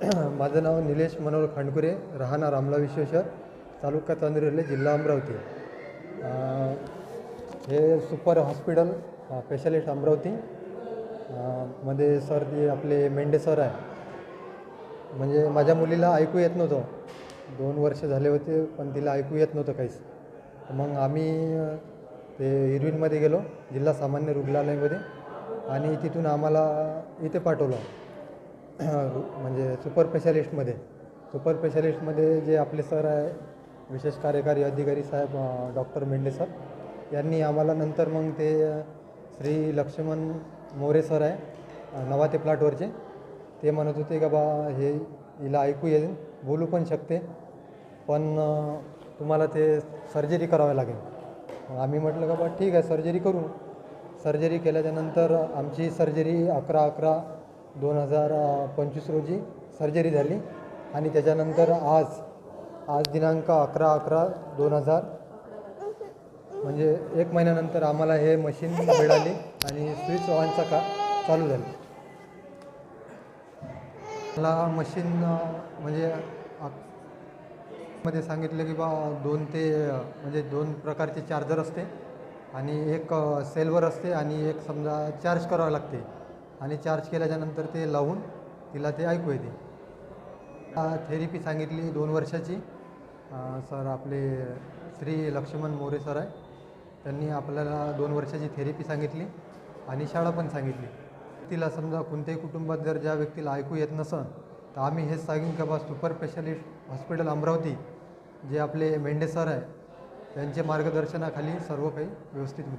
माझं नाव निलेश मनोहर खांडकुरे, राहणार आमला विश्वेश्वर, तालुका चांदुर्ले, जिल्हा अमरावती. हे सुपर हॉस्पिटल स्पेशालिस्ट अमरावती मध्ये सर ते आपले मेंढे सर आहे. म्हणजे माझ्या मुलीला ऐकू येत नव्हतं, 2 वर्ष झाले होते, पण तिला ऐकू येत नव्हतं काहीच. मग आम्ही ते इरविनमध्ये गेलो, जिल्हा सामान्य रुग्णालयामध्ये, आणि तिथून आम्हाला इथे पाठवलं म्हणजे सुपर स्पेशालिस्टमध्ये जे आपले सर आहे, विशेष कार्यकारी अधिकारी साहेब डॉक्टर मेंढे सर, यांनी आम्हाला नंतर मग ते श्री लक्ष्मण मोरे सर आहे नवाते प्लॉटवरचे, ते म्हणत होते का बा हे हिला ऐकू येईल, बोलू पण शकते, पण तुम्हाला ते सर्जरी करावी लागेल. आम्ही म्हटलं का बा ठीक आहे, सर्जरी करू. सर्जरी केल्याच्यानंतर आमची सर्जरी 11/11/2025 रोजी सर्जरी झाली. आणि त्याच्यानंतर आज दिनांक 11/11/2000 म्हणजे 1 महिन्यानंतर आम्हाला हे मशीन मिळाली आणि स्विच ऑनचा चालू झाली. मला मशीन म्हणजे मध्ये सांगितलं की बा 2 प्रकारचे चार्जर असते, आणि एक सेलवर असते, आणि एक समजा चार्ज करावं लागते, आणि चार्ज केल्याच्यानंतर ते लावून तिला ते ऐकू येते. थेरपी सांगितली 2 वर्षाची. सर आपले श्री लक्ष्मण मोरे सर आहे, त्यांनी आपल्याला 2 वर्षाची थेरपी सांगितली आणि शाळा पण सांगितली. तिला समजा कोणत्याही कुटुंबात जर ज्या व्यक्तीला ऐकू येत नसेल, तर आम्ही हेच सांगेन का बा सुपर स्पेशालिस्ट हॉस्पिटल अमरावती, जे आपले मेंढे सर आहे, त्यांचे मार्गदर्शनाखाली सर्व काही व्यवस्थित होईल.